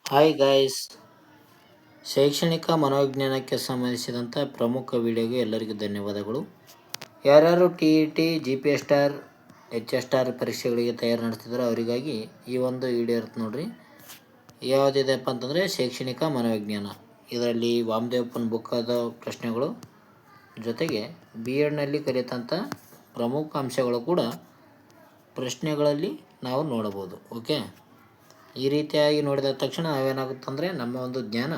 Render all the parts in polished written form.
Hi guys, ಶೈಕ್ಷಣಿಕ ಮನೋವಿಜ್ಞಾನಕ್ಕೆ ಸಂಬಂಧಿಸಿದಂಥ ಪ್ರಮುಖ ವಿಡಿಯೋಗೆ ಎಲ್ಲರಿಗೂ ಧನ್ಯವಾದಗಳು. ಯಾರ್ಯಾರು T E T, G P S star, H S star ಪರೀಕ್ಷೆಗಳಿಗೆ ತಯಾರು ನಡೆಸ್ತಿದ್ರು ಅವರಿಗಾಗಿ ಈ ಒಂದು ವಿಡಿಯೋ ಇರುತ್ತೆ ನೋಡ್ರಿ. ಯಾವುದಿದೆಪ್ಪ ಅಂತಂದರೆ ಶೈಕ್ಷಣಿಕ ಮನೋವಿಜ್ಞಾನ. ಇದರಲ್ಲಿ ವಾಮದೇವಪ್ಪನ ಬುಕ್ಕಾದ ಪ್ರಶ್ನೆಗಳು ಜೊತೆಗೆ ಬಿ ಎಡ್ನಲ್ಲಿ ಕಲಿತಂಥ ಪ್ರಮುಖ ಅಂಶಗಳು ಕೂಡ ಪ್ರಶ್ನೆಗಳಲ್ಲಿ ನಾವು ನೋಡಬಹುದು. ಓಕೆ, ಈ ರೀತಿಯಾಗಿ ನೋಡಿದ ತಕ್ಷಣ ನಾವೇನಾಗುತ್ತಂದರೆ ನಮ್ಮ ಒಂದು ಜ್ಞಾನ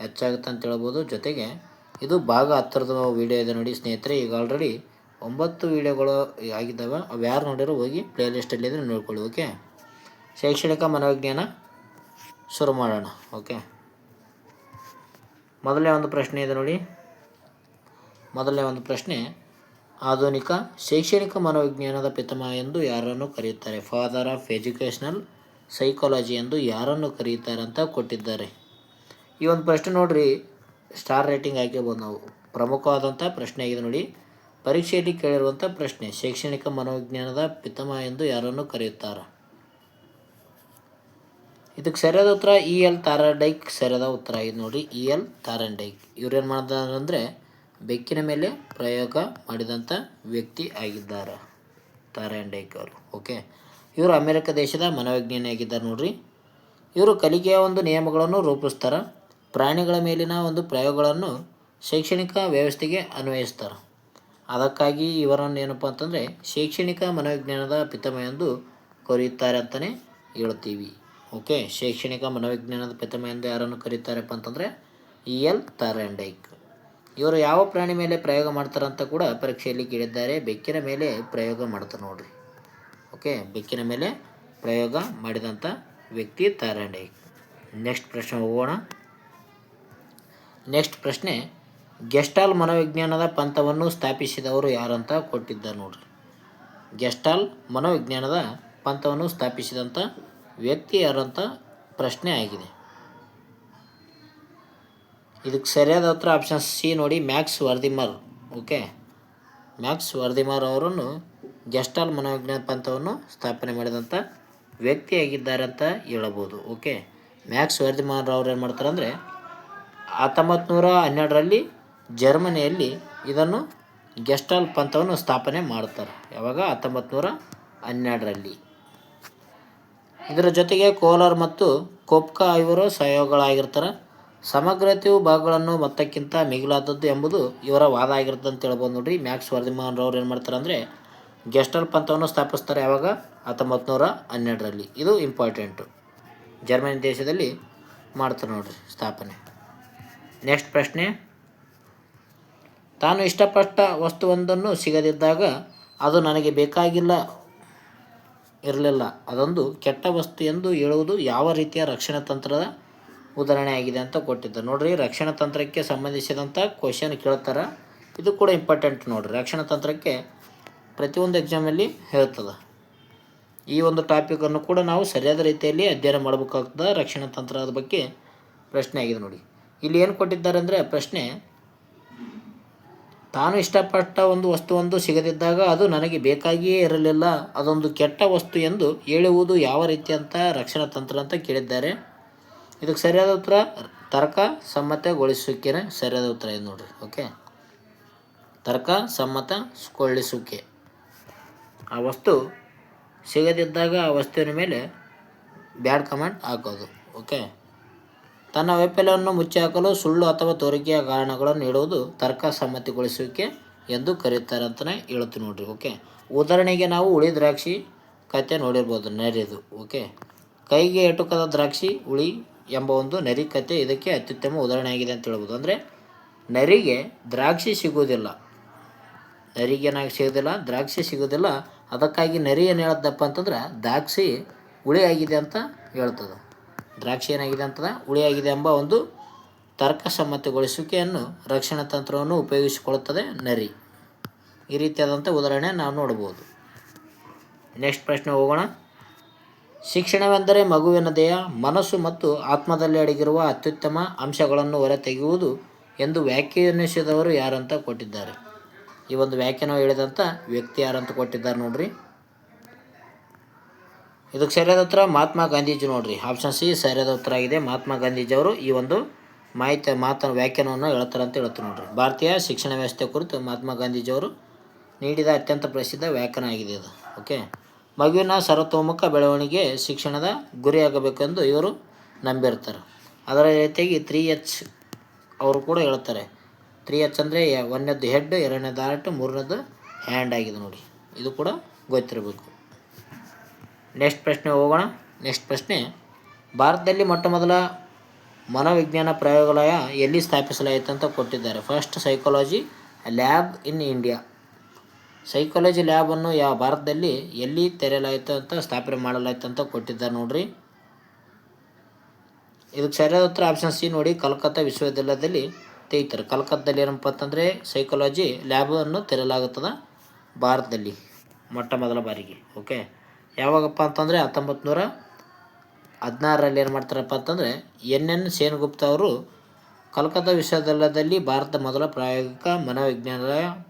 ಹೆಚ್ಚಾಗುತ್ತೆ ಅಂತ ಹೇಳ್ಬೋದು. ಜೊತೆಗೆ ಇದು ಭಾಗ 10ರದ ವಿಡಿಯೋ ಇದೆ ನೋಡಿ ಸ್ನೇಹಿತರೆ. ಈಗ ಆಲ್ರೆಡಿ 9 ವಿಡಿಯೋಗಳು ಆಗಿದ್ದಾವೆ. ಅವು ಯಾರು ನೋಡಿರೋ ಹೋಗಿ ಪ್ಲೇಲಿಸ್ಟಲ್ಲಿದ್ದರೆ ನೋಡ್ಕೊಳ್ಳಿ. ಓಕೆ, ಶೈಕ್ಷಣಿಕ ಮನೋವಿಜ್ಞಾನ ಶುರು ಮಾಡೋಣ. ಓಕೆ, ಮೊದಲನೇ ಒಂದು ಪ್ರಶ್ನೆ ಇದೆ ನೋಡಿ. ಮೊದಲನೇ ಒಂದು ಪ್ರಶ್ನೆ, ಆಧುನಿಕ ಶೈಕ್ಷಣಿಕ ಮನೋವಿಜ್ಞಾನದ ಪಿತಾಮಹ ಎಂದು ಯಾರನ್ನು ಕರೆಯುತ್ತಾರೆ? ಫಾದರ್ ಆಫ್ ಎಜುಕೇಷನಲ್ ಸೈಕಾಲಜಿ ಎಂದು ಯಾರನ್ನು ಕರೆಯುತ್ತಾರೆ ಅಂತ ಕೊಟ್ಟಿದ್ದಾರೆ. ಈ ಒಂದು ಪ್ರಶ್ನೆ ನೋಡ್ರಿ, ಸ್ಟಾರ್ ರೇಟಿಂಗ್ ಹಾಕಿರ್ಬೋದು ನಾವು. ಪ್ರಮುಖವಾದಂಥ ಪ್ರಶ್ನೆ ಆಗಿದೆ ನೋಡಿ. ಪರೀಕ್ಷೆಯಲ್ಲಿ ಕೇಳಿರುವಂಥ ಪ್ರಶ್ನೆ, ಶೈಕ್ಷಣಿಕ ಮನೋವಿಜ್ಞಾನದ ಪಿತಾಮಹ ಎಂದು ಯಾರನ್ನು ಕರೆಯುತ್ತಾರೆ? ಇದಕ್ಕೆ ಸರಿಯಾದ ಉತ್ತರ ಇ ಎಲ್ ಥಾರನ್ಡೈಕ್ ಸರಿಯಾದ ಉತ್ತರ ಆಗಿದೆ ನೋಡಿ. ಇ ಎಲ್ ಥಾರನ್ಡೈಕ್ ಇವ್ರೇನು ಮಾಡಿದಾರೆ ಅಂದರೆ ಬೆಕ್ಕಿನ ಮೇಲೆ ಪ್ರಯೋಗ ಮಾಡಿದಂಥ ವ್ಯಕ್ತಿ ಆಗಿದ್ದಾರೆ ಥಾರನ್ಡೈಕ್ ಅವರು. ಓಕೆ, ಇವರು ಅಮೆರಿಕ ದೇಶದ ಮನೋವಿಜ್ಞಾನಿ ಆಗಿದ್ದಾರೆ ನೋಡ್ರಿ. ಇವರು ಕಲಿಕೆಯ ಒಂದು ನಿಯಮಗಳನ್ನು ರೂಪಿಸ್ತಾರೆ. ಪ್ರಾಣಿಗಳ ಮೇಲಿನ ಒಂದು ಪ್ರಯೋಗಗಳನ್ನು ಶೈಕ್ಷಣಿಕ ವ್ಯವಸ್ಥೆಗೆ ಅನ್ವಯಿಸ್ತಾರೆ. ಅದಕ್ಕಾಗಿ ಇವರನ್ನು ಏನಪ್ಪ ಅಂತಂದರೆ ಶೈಕ್ಷಣಿಕ ಮನೋವಿಜ್ಞಾನದ ಪಿತಾಮಹ ಎಂದು ಕರೆಯುತ್ತಾರೆ ಅಂತಲೇ ಹೇಳ್ತೀವಿ. ಓಕೆ, ಶೈಕ್ಷಣಿಕ ಮನೋವಿಜ್ಞಾನದ ಪಿತಾಮಹ ಎಂದು ಯಾರನ್ನು ಕರೀತಾರಪ್ಪ ಅಂತಂದರೆ ಇ ಎಲ್ ಥಾರನ್ಡೈಕ್. ಇವರು ಯಾವ ಪ್ರಾಣಿ ಮೇಲೆ ಪ್ರಯೋಗ ಮಾಡ್ತಾರೆ ಅಂತ ಕೂಡ ಪರೀಕ್ಷೆಯಲ್ಲಿ ಕೇಳಿದ್ದಾರೆ. ಬೆಕ್ಕಿನ ಮೇಲೆ ಪ್ರಯೋಗ ಮಾಡ್ತಾರೆ ನೋಡ್ರಿ. ಓಕೆ, ಬೆಕ್ಕಿನ ಮೇಲೆ ಪ್ರಯೋಗ ಮಾಡಿದಂಥ ವ್ಯಕ್ತಿ ಥಾರನ್ಡೈಕ್. ನೆಕ್ಸ್ಟ್ ಪ್ರಶ್ನೆ ಹೋಗೋಣ. ನೆಕ್ಸ್ಟ್ ಪ್ರಶ್ನೆ, ಗೆಸ್ಟಾಲ್ ಮನೋವಿಜ್ಞಾನದ ಪಂಥವನ್ನು ಸ್ಥಾಪಿಸಿದವರು ಯಾರಂತ ಕೊಟ್ಟಿದ್ದಾರೆ ನೋಡ್ರಿ. ಗೆಸ್ಟಾಲ್ ಮನೋವಿಜ್ಞಾನದ ಪಂಥವನ್ನು ಸ್ಥಾಪಿಸಿದಂಥ ವ್ಯಕ್ತಿ ಯಾರಂತ ಪ್ರಶ್ನೆ ಆಗಿದೆ. ಇದಕ್ಕೆ ಸರಿಯಾದ ಉತ್ತರ ಆಪ್ಷನ್ ಸಿ ನೋಡಿ, ಮ್ಯಾಕ್ಸ್ ವರ್ದಿಮರ್. ಓಕೆ, ಮ್ಯಾಕ್ಸ್ ವರ್ದಿಮರ್ ಅವರನ್ನು ಗೆಸ್ಟಾಲ್ ಮನೋವಿಜ್ಞಾನ ಪಂಥವನ್ನು ಸ್ಥಾಪನೆ ಮಾಡಿದಂಥ ವ್ಯಕ್ತಿಯಾಗಿದ್ದಾರೆ ಅಂತ ಹೇಳಬಹುದು. ಓಕೆ, ಮ್ಯಾಕ್ಸ್ ವರ್ದಿಮರ್ ಅವ್ರು ಏನು ಮಾಡ್ತಾರೆ ಅಂದರೆ 1912ರಲ್ಲಿ ಜರ್ಮನಿಯಲ್ಲಿ ಇದನ್ನು ಗೆಸ್ಟಾಲ್ ಪಂಥವನ್ನು ಸ್ಥಾಪನೆ ಮಾಡ್ತಾರೆ. ಯಾವಾಗ? 1912ರಲ್ಲಿ. ಇದರ ಜೊತೆಗೆ ಕೋಲರ್ ಮತ್ತು ಕೊಪ್ಕಾ ಇವರು ಸಹಯೋಗಿಗಳಾಗಿರ್ತಾರೆ. ಸಮಗ್ರತೆಯು ಭಾಗಗಳನ್ನು ಮೊತ್ತಕ್ಕಿಂತ ಮಿಗಿಲಾದದ್ದು ಎಂಬುದು ಇವರ ವಾದ ಆಗಿರುತ್ತೆ ಅಂತ ಹೇಳ್ಬೋದು ನೋಡ್ರಿ. ಮ್ಯಾಕ್ಸ್ ವರ್ದಿಮರ್ ಅವ್ರು ಏನು ಮಾಡ್ತಾರೆ ಅಂದರೆ ಗೆಸ್ಟಾಲ್ ಪಂಥವನ್ನು ಸ್ಥಾಪಿಸ್ತಾರೆ. ಯಾವಾಗ? 1912ರಲ್ಲಿ. ಇದು ಇಂಪಾರ್ಟೆಂಟು. ಜರ್ಮನಿ ದೇಶದಲ್ಲಿ ಮಾಡ್ತಾರೆ ನೋಡ್ರಿ ಸ್ಥಾಪನೆ. ನೆಕ್ಸ್ಟ್ ಪ್ರಶ್ನೆ, ತಾನು ಇಷ್ಟಪಟ್ಟ ವಸ್ತುವೊಂದನ್ನು ಸಿಗದಿದ್ದಾಗ ಅದು ನನಗೆ ಇರಲಿಲ್ಲ, ಅದೊಂದು ಕೆಟ್ಟ ವಸ್ತು ಎಂದು ಹೇಳುವುದು ಯಾವ ರೀತಿಯ ರಕ್ಷಣಾ ತಂತ್ರದ ಉದಾಹರಣೆ ಆಗಿದೆ ಅಂತ ಕೊಟ್ಟಿದ್ದಾರೆ ನೋಡ್ರಿ. ರಕ್ಷಣಾ ತಂತ್ರಕ್ಕೆ ಸಂಬಂಧಿಸಿದಂಥ ಕ್ವಶನ್ ಕೇಳ್ತಾರೆ. ಇದು ಕೂಡ ಇಂಪಾರ್ಟೆಂಟ್ ನೋಡ್ರಿ. ರಕ್ಷಣಾ ತಂತ್ರಕ್ಕೆ ಪ್ರತಿಯೊಂದು ಎಕ್ಸಾಮಲ್ಲಿ ಹೇಳ್ತದೆ. ಈ ಒಂದು ಟಾಪಿಕನ್ನು ಕೂಡ ನಾವು ಸರಿಯಾದ ರೀತಿಯಲ್ಲಿ ಅಧ್ಯಯನ ಮಾಡಬೇಕಾಗ್ತದೆ. ರಕ್ಷಣಾ ತಂತ್ರದ ಬಗ್ಗೆ ಪ್ರಶ್ನೆ ಆಗಿದೆ ನೋಡಿ. ಇಲ್ಲಿ ಏನು ಕೊಟ್ಟಿದ್ದಾರೆ ಅಂದರೆ ಪ್ರಶ್ನೆ, ತಾನು ಇಷ್ಟಪಟ್ಟ ಒಂದು ವಸ್ತುವೊಂದು ಸಿಗದಿದ್ದಾಗ ಅದು ನನಗೆ ಬೇಕಾಗಿಯೇ ಇರಲಿಲ್ಲ, ಅದೊಂದು ಕೆಟ್ಟ ವಸ್ತು ಎಂದು ಹೇಳುವುದು ಯಾವ ರೀತಿಯಂಥ ರಕ್ಷಣಾ ತಂತ್ರ ಅಂತ ಕೇಳಿದ್ದಾರೆ. ಇದಕ್ಕೆ ಸರಿಯಾದ ಉತ್ತರ ತರ್ಕ ಸಮ್ಮತಗೊಳಿಸುವಿಕೆ ಸರಿಯಾದ ಉತ್ತರ ಇದೆ ನೋಡ್ರಿ. ಓಕೆ, ತರ್ಕ ಸಮ್ಮತಗೊಳಿಸುವಿಕೆ. ಆ ವಸ್ತು ಸಿಗದಿದ್ದಾಗ ಆ ವಸ್ತುವಿನ ಮೇಲೆ ಬ್ಯಾಡ್ ಕಮೆಂಟ್ ಹಾಕೋದು. ಓಕೆ, ತನ್ನ ವೈಫಲ್ಯವನ್ನು ಮುಚ್ಚಿ ಹಾಕಲು ಸುಳ್ಳು ಅಥವಾ ತೋರಿಕೆಯ ಕಾರಣಗಳನ್ನು ನೀಡುವುದು ತರ್ಕ ಸಮ್ಮತಿಗೊಳಿಸುವಿಕೆ ಎಂದು ಕರೆಯುತ್ತಾರೆ ಅಂತಲೇ ಹೇಳ್ತೀವಿ ನೋಡ್ರಿ. ಓಕೆ, ಉದಾಹರಣೆಗೆ ನಾವು ಹುಳಿ ದ್ರಾಕ್ಷಿ ಕತೆ ನೋಡಿರ್ಬೋದು, ನರಿದು. ಓಕೆ, ಕೈಗೆ ಎಟುಕದ ದ್ರಾಕ್ಷಿ ಹುಳಿ ಎಂಬ ಒಂದು ನರಿ ಕತೆ ಇದಕ್ಕೆ ಅತ್ಯುತ್ತಮ ಉದಾಹರಣೆ ಆಗಿದೆ ಅಂತ ಹೇಳ್ಬೋದು. ಅಂದರೆ ನರಿಗೆ ದ್ರಾಕ್ಷಿ ಸಿಗೋದಿಲ್ಲ, ದ್ರಾಕ್ಷಿ ಸಿಗೋದಿಲ್ಲ. ಅದಕ್ಕಾಗಿ ನರಿ ಏನು ಹೇಳದ್ದಪ್ಪ ಅಂತಂದ್ರೆ ದ್ರಾಕ್ಷಿ ಹುಳಿ ಆಗಿದೆ ಅಂತ ಹೇಳ್ತದೆ. ದ್ರಾಕ್ಷಿ ಏನಾಗಿದೆ ಅಂತದ ಹುಳಿ ಆಗಿದೆ ಎಂಬ ಒಂದು ತರ್ಕಸಮ್ಮತಗೊಳಿಸುವಿಕೆಯನ್ನು ರಕ್ಷಣಾ ತಂತ್ರವನ್ನು ಉಪಯೋಗಿಸಿಕೊಳ್ಳುತ್ತದೆ ನರಿ. ಈ ರೀತಿಯಾದಂಥ ಉದಾಹರಣೆ ನಾವು ನೋಡ್ಬೋದು. ನೆಕ್ಸ್ಟ್ ಪ್ರಶ್ನೆ ಹೋಗೋಣ. ಶಿಕ್ಷಣವೆಂದರೆ ಮಗುವಿನ ದೇಹ, ಮನಸ್ಸು ಮತ್ತು ಆತ್ಮದಲ್ಲಿ ಅಡಗಿರುವ ಅತ್ಯುತ್ತಮ ಅಂಶಗಳನ್ನು ಹೊರತೆಗೆಯುವುದು ಎಂದು ವ್ಯಾಖ್ಯಾನಿಸಿದವರು ಯಾರಂತ ಕೊಟ್ಟಿದ್ದಾರೆ. ಈ ಒಂದು ವ್ಯಾಖ್ಯಾನ ಹೇಳಿದಂಥ ವ್ಯಕ್ತಿ ಯಾರಂತ ಕೊಟ್ಟಿದ್ದಾರೆ ನೋಡ್ರಿ. ಇದಕ್ಕೆ ಸರಿಯಾದ ಉತ್ತರ ಮಹಾತ್ಮ ಗಾಂಧೀಜಿ ನೋಡ್ರಿ. ಆಪ್ಷನ್ ಸಿ ಸರಿಯಾದ ಉತ್ತರ ಆಗಿದೆ. ಮಹಾತ್ಮ ಗಾಂಧೀಜಿಯವರು ಈ ಒಂದು ವ್ಯಾಖ್ಯಾನವನ್ನು ಹೇಳ್ತಾರೆ ಅಂತ ಹೇಳ್ತಾರೆ ನೋಡ್ರಿ. ಭಾರತೀಯ ಶಿಕ್ಷಣ ವ್ಯವಸ್ಥೆ ಕುರಿತು ಮಹಾತ್ಮ ಗಾಂಧೀಜಿಯವರು ನೀಡಿದ ಅತ್ಯಂತ ಪ್ರಸಿದ್ಧ ವ್ಯಾಖ್ಯಾನ ಆಗಿದೆ ಇದು. ಓಕೆ, ಮಗುವಿನ ಸರ್ವತೋಮುಖ ಬೆಳವಣಿಗೆ ಶಿಕ್ಷಣದ ಗುರಿಯಾಗಬೇಕೆಂದು ಇವರು ನಂಬಿರ್ತಾರೆ. ಅದರ ರೀತಿಯಾಗಿ 3H ಅವರು ಕೂಡ ಹೇಳ್ತಾರೆ. 3H ಅಂದರೆ ಒಂದನೇದು ಹೆಡ್, ಎರಡನೇದು ಹಾರ್ಟ್, ಮೂರನೇದು ಹ್ಯಾಂಡ್ ಆಗಿದೆ ನೋಡಿ. ಇದು ಕೂಡ ಗೊತ್ತಿರಬೇಕು. ನೆಕ್ಸ್ಟ್ ಪ್ರಶ್ನೆ ಹೋಗೋಣ. ನೆಕ್ಸ್ಟ್ ಪ್ರಶ್ನೆ, ಭಾರತದಲ್ಲಿ ಮೊಟ್ಟ ಮೊದಲ ಮನೋವಿಜ್ಞಾನ ಪ್ರಯೋಗಾಲಯ ಎಲ್ಲಿ ಸ್ಥಾಪಿಸಲಾಯಿತು ಅಂತ ಕೊಟ್ಟಿದ್ದಾರೆ. First psychology lab in India. Psychology ಲ್ಯಾಬನ್ನು ಭಾರತದಲ್ಲಿ ಎಲ್ಲಿ ತೆರೆಯಲಾಯಿತು ಅಂತ ಸ್ಥಾಪನೆ ಮಾಡಲಾಯಿತು ಅಂತ ಕೊಟ್ಟಿದ್ದಾರೆ ನೋಡ್ರಿ. ಇದಕ್ಕೆ ಸರಿಯಾದ ಉತ್ತರ ಆಪ್ಷನ್ ಸಿ ನೋಡಿ, ಕಲ್ಕತ್ತಾ ವಿಶ್ವವಿದ್ಯಾಲಯದಲ್ಲಿ ತೆಗಿತಾರೆ. ಕಲ್ಕತ್ತಾದಲ್ಲಿ ಏನಪ್ಪ ಅಂತಂದರೆ ಸೈಕಾಲಜಿ ಲ್ಯಾಬನ್ನು ತೆರೆಯಲಾಗುತ್ತದೆ ಭಾರತದಲ್ಲಿ ಮೊಟ್ಟ ಮೊದಲ ಬಾರಿಗೆ. ಓಕೆ, ಯಾವಾಗಪ್ಪ ಅಂತಂದರೆ 1916ರಲ್ಲಿ ಏನು ಮಾಡ್ತಾರಪ್ಪ ಅಂತಂದರೆ NN ಸೇನಗುಪ್ತ ಅವರು ಕಲ್ಕತ್ತಾ ವಿಶ್ವವಿದ್ಯಾಲಯದಲ್ಲಿ ಭಾರತದ ಮೊದಲ ಪ್ರಾಯೋಗಿಕ ಮನೋವಿಜ್ಞಾನ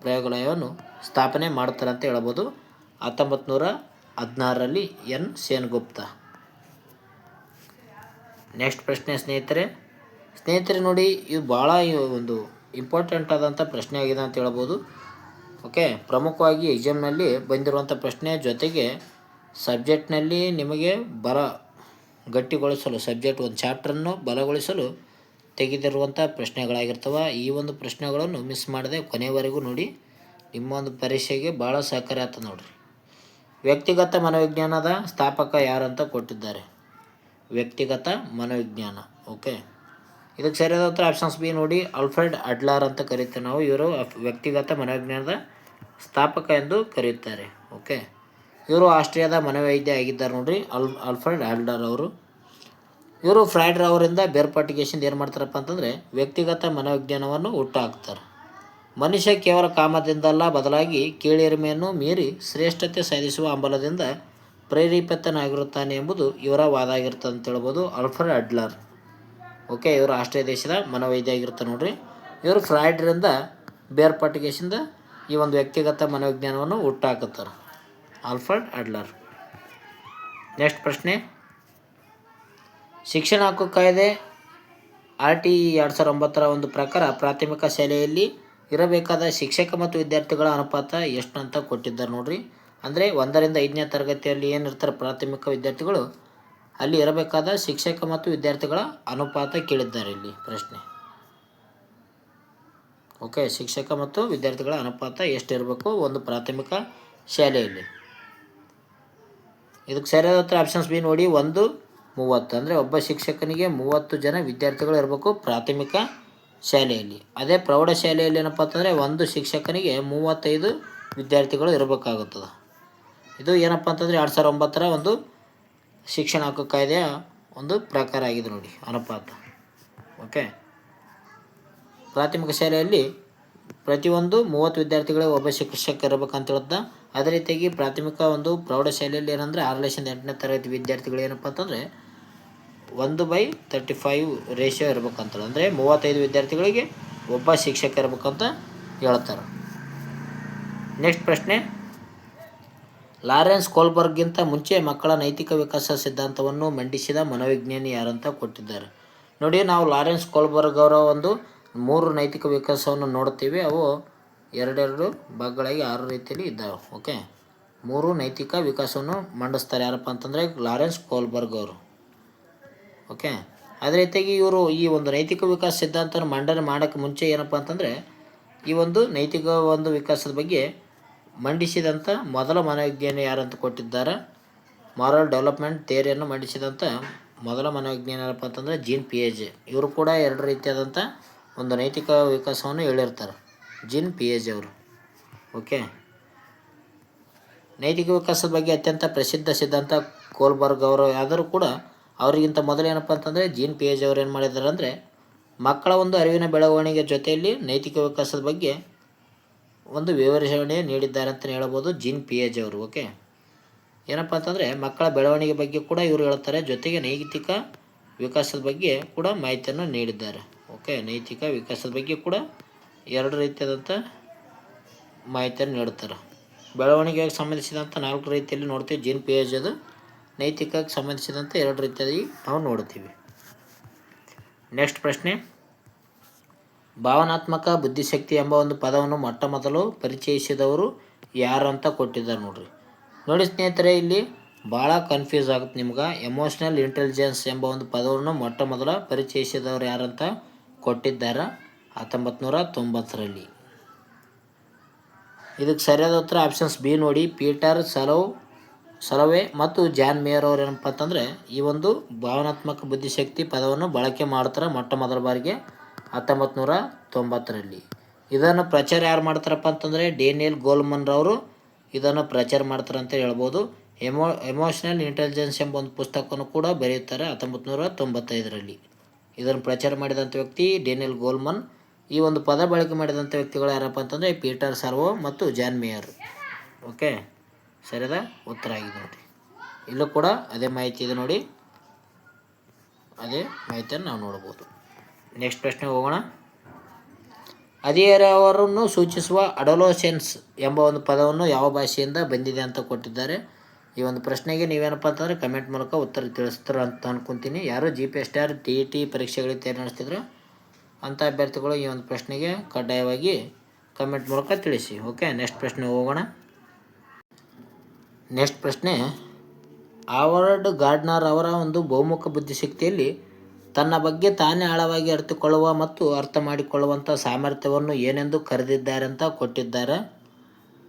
ಪ್ರಯೋಗಾಲಯವನ್ನು ಸ್ಥಾಪನೆ ಮಾಡ್ತಾರೆ ಅಂತ ಹೇಳ್ಬೋದು. 1916ರಲ್ಲಿ N ಸೇನಗುಪ್ತ. ನೆಕ್ಸ್ಟ್ ಪ್ರಶ್ನೆ ಸ್ನೇಹಿತರೆ ನೋಡಿ, ಇದು ಭಾಳ ಒಂದು ಇಂಪಾರ್ಟೆಂಟ್ ಆದಂಥ ಪ್ರಶ್ನೆ ಆಗಿದೆ ಅಂತ ಹೇಳ್ಬೋದು. ಓಕೆ, ಪ್ರಮುಖವಾಗಿ ಎಕ್ಸಾಮ್ನಲ್ಲಿ ಬಂದಿರುವಂಥ ಪ್ರಶ್ನೆ, ಜೊತೆಗೆ ಸಬ್ಜೆಕ್ಟ್ನಲ್ಲಿ ನಿಮಗೆ ಗಟ್ಟಿಗೊಳಿಸಲು ಸಬ್ಜೆಕ್ಟ್ ಒಂದು ಚಾಪ್ಟರನ್ನು ಬಲಗೊಳಿಸಲು ತೆಗೆದಿರುವಂಥ ಪ್ರಶ್ನೆಗಳಾಗಿರ್ತವೆ. ಈ ಒಂದು ಪ್ರಶ್ನೆಗಳನ್ನು ಮಿಸ್ ಮಾಡದೆ ಕೊನೆಯವರೆಗೂ ನೋಡಿ. ನಿಮ್ಮ ಒಂದು ಪರೀಕ್ಷೆಗೆ ಭಾಳ ಸಹಕಾರಿ ಆಗ್ತದೆ ನೋಡಿರಿ. ವ್ಯಕ್ತಿಗತ ಮನೋವಿಜ್ಞಾನದ ಸ್ಥಾಪಕ ಯಾರು ಅಂತ ಕೊಟ್ಟಿದ್ದಾರೆ. ವ್ಯಕ್ತಿಗತ ಮನೋವಿಜ್ಞಾನ. ಓಕೆ, ಇದಕ್ಕೆ ಸರಿಯಾದ ಉತ್ತರ ಆಪ್ಷನ್ಸ್ ಬಿ ನೋಡಿ, ಆಲ್ಫ್ರೆಡ್ ಅಡ್ಲರ್ ಅಂತ ಕರೀತಾರೆ ನಾವು. ಇವರು ವ್ಯಕ್ತಿಗತ ಮನೋವಿಜ್ಞಾನದ ಸ್ಥಾಪಕ ಎಂದು ಕರೆಯುತ್ತಾರೆ. ಓಕೆ, ಇವರು ಆಸ್ಟ್ರಿಯಾದ ಮನೋವೈದ್ಯ ಆಗಿದ್ದಾರೆ ನೋಡ್ರಿ, ಆಲ್ಫ್ರೆಡ್ ಅಡ್ಲರ್ ಅವರು. ಇವರು ಫ್ರಾಯ್ಡ್ ಅವರಿಂದ ಬೇರ್ಪಟ್ಟಿಗೆಸಿಂದ ಏನು ಮಾಡ್ತಾರಪ್ಪ ಅಂತಂದರೆ ವ್ಯಕ್ತಿಗತ ಮನೋವಿಜ್ಞಾನವನ್ನು ಹುಟ್ಟು ಹಾಕ್ತಾರೆ. ಮನುಷ್ಯ ಕೇವಲ ಕಾಮದಿಂದಲ್ಲ, ಬದಲಾಗಿ ಕೀಳಿರಿಮೆಯನ್ನು ಮೀರಿ ಶ್ರೇಷ್ಠತೆ ಸಾಧಿಸುವ ಹಂಬಲದಿಂದ ಪ್ರೇರೇಪಿತನಾಗಿರುತ್ತಾನೆ ಎಂಬುದು ಇವರ ವಾದ ಆಗಿರ್ತದೆ ಅಂತ ಹೇಳ್ಬೋದು. Alfred Adler. ಓಕೆ, ಇವರು ಆಸ್ಟ್ರಿಯಾ ದೇಶದ ಮನೋವೈದ್ಯ ಆಗಿರ್ತಾರೆ ನೋಡ್ರಿ. ಇವರು ಫ್ರಾಯ್ಡ್ರಿಂದ ಬೇರ್ಪಟ್ಟಿಗೆಸಿಂದ ಈ ಒಂದು ವ್ಯಕ್ತಿಗತ ಮನೋವಿಜ್ಞಾನವನ್ನು ಹುಟ್ಟು ಹಾಕುತ್ತಾರೆ, ಆಲ್ಫ್ರೆಡ್ ಅಡ್ಲರ್. ನೆಕ್ಸ್ಟ್ ಪ್ರಶ್ನೆ, ಶಿಕ್ಷಣ ಹಕ್ಕು ಕಾಯ್ದೆ RTE 2009ರ ಒಂದು ಪ್ರಕಾರ ಪ್ರಾಥಮಿಕ ಶಾಲೆಯಲ್ಲಿ ಇರಬೇಕಾದ ಶಿಕ್ಷಕ ಮತ್ತು ವಿದ್ಯಾರ್ಥಿಗಳ ಅನುಪಾತ ಎಷ್ಟು ಅಂತ ಕೊಟ್ಟಿದ್ದಾರೆ ನೋಡ್ರಿ. ಅಂದರೆ 1ರಿಂದ 5ನೇ ತರಗತಿಯಲ್ಲಿ ಏನಿರ್ತಾರೆ ಪ್ರಾಥಮಿಕ ವಿದ್ಯಾರ್ಥಿಗಳು, ಅಲ್ಲಿ ಇರಬೇಕಾದ ಶಿಕ್ಷಕ ಮತ್ತು ವಿದ್ಯಾರ್ಥಿಗಳ ಅನುಪಾತ ಕೇಳಿದ್ದಾರೆ ಇಲ್ಲಿ ಪ್ರಶ್ನೆ. ಓಕೆ, ಶಿಕ್ಷಕ ಮತ್ತು ವಿದ್ಯಾರ್ಥಿಗಳ ಅನುಪಾತ ಎಷ್ಟಿರಬೇಕು ಒಂದು ಪ್ರಾಥಮಿಕ ಶಾಲೆಯಲ್ಲಿ. ಇದಕ್ಕೆ ಸರಿಯಾದ ಉತ್ತರ ಆಪ್ಷನ್ಸ್ ಬಿ ನೋಡಿ, 1:30. ಅಂದರೆ ಒಬ್ಬ ಶಿಕ್ಷಕನಿಗೆ 30 ಜನ ವಿದ್ಯಾರ್ಥಿಗಳು ಇರಬೇಕು ಪ್ರಾಥಮಿಕ ಶಾಲೆಯಲ್ಲಿ. ಅದೇ ಪ್ರೌಢಶಾಲೆಯಲ್ಲಿ ಏನಪ್ಪ ಅಂತಂದರೆ ಒಂದು ಶಿಕ್ಷಕನಿಗೆ 35 ವಿದ್ಯಾರ್ಥಿಗಳು ಇರಬೇಕಾಗುತ್ತದೆ. ಇದು ಏನಪ್ಪ ಅಂತಂದರೆ 2009ರ ಒಂದು ಶಿಕ್ಷಣ ಹಕ್ಕು ಕಾಯ್ದೆಯ ಒಂದು ಪ್ರಕಾರ ಆಗಿದೆ ನೋಡಿ, ಅನುಪಾತ. ಓಕೆ, ಪ್ರಾಥಮಿಕ ಶಾಲೆಯಲ್ಲಿ ಪ್ರತಿಯೊಂದು 30 ವಿದ್ಯಾರ್ಥಿಗಳಿಗೆ ಒಬ್ಬ ಶಿಕ್ಷಕ ಇರಬೇಕಂತ ಹೇಳುತ್ತಾ. ಅದೇ ರೀತಿಯಾಗಿ ಪ್ರಾಥಮಿಕ ಒಂದು ಪ್ರೌಢಶಾಲೆಯಲ್ಲಿ ಏನಂದರೆ 6ರಿಂದ 8ನೇ ತರಗತಿ ವಿದ್ಯಾರ್ಥಿಗಳು ಏನಪ್ಪ ಅಂತಂದರೆ 1/35 ರೇಷಿಯೋ ಇರಬೇಕಂತೇಳಿ. ಅಂದರೆ 35 ವಿದ್ಯಾರ್ಥಿಗಳಿಗೆ ಒಬ್ಬ ಶಿಕ್ಷಕ ಇರಬೇಕಂತ ಹೇಳ್ತಾರೆ. ನೆಕ್ಸ್ಟ್ ಪ್ರಶ್ನೆ, ಲಾರೆನ್ಸ್ ಕೋಲ್ಬರ್ಗ್ಗಿಂತ ಮುಂಚೆ ಮಕ್ಕಳ ನೈತಿಕ ವಿಕಾಸ ಸಿದ್ಧಾಂತವನ್ನು ಮಂಡಿಸಿದ ಮನೋವಿಜ್ಞಾನಿ ಯಾರಂತ ಕೊಟ್ಟಿದ್ದಾರೆ. ನೋಡಿ, ನಾವು ಲಾರೆನ್ಸ್ ಕೋಲ್ಬರ್ಗ್ ಅವರ ಒಂದು 3 ನೈತಿಕ ವಿಕಾಸವನ್ನು ನೋಡ್ತೀವಿ. ಅವು 2 ಭಾಗಗಳಾಗಿ 6 ರೀತಿಯಲ್ಲಿ ಇದ್ದಾವೆ. ಓಕೆ, 3 ನೈತಿಕ ವಿಕಾಸವನ್ನು ಮಂಡಿಸ್ತಾರೆ ಯಾರಪ್ಪ ಅಂತಂದರೆ ಲಾರೆನ್ಸ್ ಕೋಲ್ಬರ್ಗ್ ಅವರು. ಓಕೆ, ಅದೇ ರೀತಿಯಾಗಿ ಇವರು ಈ ಒಂದು ನೈತಿಕ ವಿಕಾಸ ಸಿದ್ಧಾಂತವನ್ನು ಮಂಡನೆ ಮಾಡೋಕ್ಕೆ ಮುಂಚೆ ಏನಪ್ಪ ಅಂತಂದರೆ ಈ ಒಂದು ನೈತಿಕ ಒಂದು ವಿಕಾಸದ ಬಗ್ಗೆ ಮಂಡಿಸಿದಂಥ ಮೊದಲ ಮನೋವಿಜ್ಞಾನಿ ಯಾರಂತ ಕೊಟ್ಟಿದ್ದಾರೆ. ಮಾರಲ್ ಡೆವಲಪ್ಮೆಂಟ್ ಥಿಯರಿಯನ್ನು ಮಂಡಿಸಿದಂಥ ಮೊದಲ ಮನೋವಿಜ್ಞಾನಿ ಯಾರಪ್ಪ ಅಂತಂದರೆ ಜೀನ್ ಪಿಯಾಜೆ. ಇವರು ಕೂಡ 2 ರೀತಿಯಾದಂಥ ಒಂದು ನೈತಿಕ ವಿಕಾಸವನ್ನು ಹೇಳಿರ್ತಾರೆ, ಜೀನ್ ಪಿಯಾಜೆ ಅವರು. ಓಕೆ, ನೈತಿಕ ವಿಕಾಸದ ಬಗ್ಗೆ ಅತ್ಯಂತ ಪ್ರಸಿದ್ಧ ಸಿದ್ಧಾಂತ ಕೋಲ್ಬರ್ಗ್ ಅವರು. ಆದರೂ ಕೂಡ ಅವರಿಗಿಂತ ಮೊದಲು ಏನಪ್ಪ ಅಂತಂದರೆ ಜೀನ್ ಪಿಯಾಜೆ ಅವರು ಏನು ಮಾಡಿದ್ದಾರೆ ಅಂದರೆ ಮಕ್ಕಳ ಒಂದು ಅರಿವಿನ ಬೆಳವಣಿಗೆ ಜೊತೆಯಲ್ಲಿ ನೈತಿಕ ವಿಕಾಸದ ಬಗ್ಗೆ ಒಂದು ವಿವರಣೆ ನೀಡಿದ್ದಾರೆ ಅಂತಲೇ ಹೇಳ್ಬೋದು ಜೀನ್ ಪಿಯಾಜೆ ಅವರು. ಓಕೆ, ಏನಪ್ಪ ಅಂತಂದರೆ ಮಕ್ಕಳ ಬೆಳವಣಿಗೆ ಬಗ್ಗೆ ಕೂಡ ಇವರು ಹೇಳ್ತಾರೆ, ಜೊತೆಗೆ ನೈತಿಕ ವಿಕಾಸದ ಬಗ್ಗೆ ಕೂಡ ಮಾಹಿತಿಯನ್ನು ನೀಡಿದ್ದಾರೆ. ಓಕೆ, ನೈತಿಕ ವಿಕಾಸದ ಬಗ್ಗೆ ಕೂಡ 2 ರೀತಿಯಾದಂಥ ಮಾಹಿತಿಯನ್ನು ನೀಡ್ತಾರೆ. ಬೆಳವಣಿಗೆಗೆ ಸಂಬಂಧಿಸಿದಂಥ 4 ರೀತಿಯಲ್ಲಿ ನೋಡ್ತೀವಿ ಜೀನ್ ಪಿಯಾಜೆದು. ನೈತಿಕಕ್ಕೆ ಸಂಬಂಧಿಸಿದಂತೆ 2 ರೀತಿಯಾಗಿ ನಾವು ನೋಡ್ತೀವಿ. ನೆಕ್ಸ್ಟ್ ಪ್ರಶ್ನೆ, ಭಾವನಾತ್ಮಕ ಬುದ್ಧಿಶಕ್ತಿ ಎಂಬ ಒಂದು ಪದವನ್ನು ಮೊಟ್ಟ ಮೊದಲು ಪರಿಚಯಿಸಿದವರು ಯಾರು ಅಂತ ಕೊಟ್ಟಿದ್ದಾರೆ ನೋಡ್ರಿ. ನೋಡಿ ಸ್ನೇಹಿತರೆ, ಇಲ್ಲಿ ಭಾಳ ಕನ್ಫ್ಯೂಸ್ ಆಗುತ್ತೆ ನಿಮ್ಗೆ. ಎಮೋಷ್ನಲ್ ಇಂಟೆಲಿಜೆನ್ಸ್ ಎಂಬ ಒಂದು ಪದವನ್ನು ಮೊಟ್ಟ ಮೊದಲ ಪರಿಚಯಿಸಿದವರು ಯಾರಂತ ಕೊಟ್ಟಿದ್ದಾರೆ 1990ರಲ್ಲಿ. ಇದಕ್ಕೆ ಸರಿಯಾದ ಉತ್ತರ ಆಪ್ಷನ್ಸ್ ಬಿ ನೋಡಿ, ಪೀಟರ್ ಸಲೋವೆ ಮತ್ತು ಜಾನ್ ಮೇಯರ್ ಅವರು ಏನಪ್ಪ ಅಂತಂದರೆ ಈ ಒಂದು ಭಾವನಾತ್ಮಕ ಬುದ್ಧಿಶಕ್ತಿ ಪದವನ್ನು ಬಳಕೆ ಮಾಡ್ತಾರೆ ಮೊಟ್ಟ ಮೊದಲ ಬಾರಿಗೆ 1990ರಲ್ಲಿ. ಇದನ್ನು ಪ್ರಚಾರ ಯಾರು ಮಾಡ್ತಾರಪ್ಪ ಅಂತಂದರೆ ಡೇನಿಯಲ್ ಗೋಲ್ಮನ್ ರವರು ಇದನ್ನು ಪ್ರಚಾರ ಮಾಡ್ತಾರೆ ಅಂತ ಹೇಳ್ಬೋದು. ಎಮೋಷ್ನಲ್ ಇಂಟೆಲಿಜೆನ್ಸ್ ಎಂಬ ಒಂದು ಪುಸ್ತಕವನ್ನು ಕೂಡ ಬರೆಯುತ್ತಾರೆ 1995ರಲ್ಲಿ. ಇದನ್ನು ಪ್ರಚಾರ ಮಾಡಿದಂಥ ವ್ಯಕ್ತಿ ಡೇನಿಯಲ್ ಗೋಲ್ಮನ್. ಈ ಒಂದು ಪದ ಬಳಕೆ ಮಾಡಿದಂಥ ವ್ಯಕ್ತಿಗಳು ಯಾರಪ್ಪ ಅಂತಂದರೆ ಪೀಟರ್ ಸಲೋವೆ ಮತ್ತು ಜಾನ್ ಮೇಯರ್. ಓಕೆ, ಸರಿಯಾದ ಉತ್ತರ ಆಗಿದೆ ನೋಡಿ. ಇಲ್ಲೂ ಕೂಡ ಅದೇ ಮಾಹಿತಿ ಇದೆ ನೋಡಿ, ಅದೇ ಮಾಹಿತಿಯನ್ನು ನಾವು ನೋಡ್ಬೋದು. ನೆಕ್ಸ್ಟ್ ಪ್ರಶ್ನೆ ಹೋಗೋಣ. ಹದಿಹರೆಯವರನ್ನು ಸೂಚಿಸುವ ಅಡೋಲಸೆನ್ಸ್ ಎಂಬ ಒಂದು ಪದವನ್ನು ಯಾವ ಭಾಷೆಯಿಂದ ಬಂದಿದೆ ಅಂತ ಕೊಟ್ಟಿದ್ದಾರೆ. ಈ ಒಂದು ಪ್ರಶ್ನೆಗೆ ನೀವೇನಪ್ಪ ಅಂತಂದರೆ ಕಮೆಂಟ್ ಮೂಲಕ ಉತ್ತರ ತಿಳಿಸ್ತಾರೆ ಅಂತ ಅನ್ಕೊತೀನಿ. ಯಾರು GPSR TET ಪರೀಕ್ಷೆಗಳಿಗೆ ತಯಾರಿ ನಡೆಸ್ತಿದ್ರು ಅಂಥ ಅಭ್ಯರ್ಥಿಗಳು ಈ ಒಂದು ಪ್ರಶ್ನೆಗೆ ಕಡ್ಡಾಯವಾಗಿ ಕಮೆಂಟ್ ಮೂಲಕ ತಿಳಿಸಿ. ಓಕೆ, ನೆಕ್ಸ್ಟ್ ಪ್ರಶ್ನೆ ಹೋಗೋಣ. ನೆಕ್ಸ್ಟ್ ಪ್ರಶ್ನೆ, ಹಾವರ್ಡ್ ಗಾರ್ಡ್ನರ್ ಅವರ ಒಂದು ಬಹುಮುಖ ಬುದ್ಧಿಶಕ್ತಿಯಲ್ಲಿ ತನ್ನ ಬಗ್ಗೆ ತಾನೇ ಆಳವಾಗಿ ಅರಿತುಕೊಳ್ಳುವ ಮತ್ತು ಅರ್ಥ ಮಾಡಿಕೊಳ್ಳುವಂಥ ಸಾಮರ್ಥ್ಯವನ್ನು ಏನೆಂದು ಕರೆದಿದ್ದಾರೆ ಅಂತ ಕೊಟ್ಟಿದ್ದಾರೆ.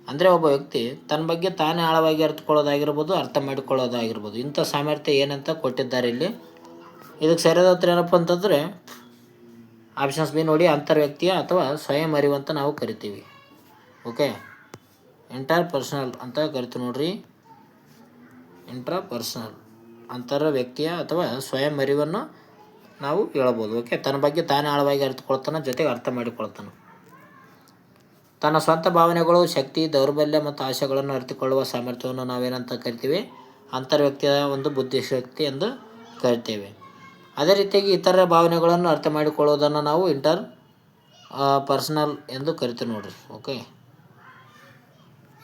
ಅಂದರೆ ಒಬ್ಬ ವ್ಯಕ್ತಿ ತನ್ನ ಬಗ್ಗೆ ತಾನೇ ಆಳವಾಗಿ ಅರಿತುಕೊಳ್ಳೋದಾಗಿರ್ಬೋದು, ಅರ್ಥ ಮಾಡಿಕೊಳ್ಳೋದಾಗಿರ್ಬೋದು, ಇಂಥ ಸಾಮರ್ಥ್ಯ ಏನಂತ ಕೊಟ್ಟಿದ್ದಾರೆ ಇಲ್ಲಿ. ಇದಕ್ಕೆ ಸರಿಯಾದ ಉತ್ತರ ಏನಪ್ಪ ಅಂತಂದರೆ ಆಪ್ಷನ್ಸ್ ಬಿ ನೋಡಿ, ಅಂತರ್ವ್ಯಕ್ತಿಯ ಅಥವಾ ಸ್ವಯಂ ಅರಿವಂತ ನಾವು ಕರಿತೀವಿ. ಓಕೆ, ಇಂಟರ್ಪರ್ಸನಲ್ ಅಂತ ಕರಿತೀವಿ ನೋಡ್ರಿ. ಇಂಟ್ರಾಪರ್ಸನಲ್ ಅಂತರ ವ್ಯಕ್ತಿಯ ಅಥವಾ ಸ್ವಯಂ ಅರಿವನ್ನು ನಾವು ಹೇಳ್ಬೋದು. ಓಕೆ, ತನ್ನ ಬಗ್ಗೆ ತಾನೇ ಆಳವಾಗಿ ಅರಿತುಕೊಳ್ತಾನೆ, ಜೊತೆಗೆ ಅರ್ಥ ಮಾಡಿಕೊಳ್ತಾನೆ. ತನ್ನ ಸ್ವಂತ ಭಾವನೆಗಳು, ಶಕ್ತಿ, ದೌರ್ಬಲ್ಯ ಮತ್ತು ಆಶೆಗಳನ್ನು ಅರಿತುಕೊಳ್ಳುವ ಸಾಮರ್ಥ್ಯವನ್ನು ನಾವೇನಂತ ಕರಿತೀವಿ, ಅಂತರ್ವ್ಯಕ್ತಿಯ ಒಂದು ಬುದ್ಧಿಶಕ್ತಿ ಎಂದು ಕರಿತೇವೆ. ಅದೇ ರೀತಿಯಾಗಿ ಇತರ ಭಾವನೆಗಳನ್ನು ಅರ್ಥ ಮಾಡಿಕೊಳ್ಳುವುದನ್ನು ನಾವು ಪರ್ಸನಲ್ ಎಂದು ಕರಿತೀವಿ ನೋಡ್ರಿ. ಓಕೆ,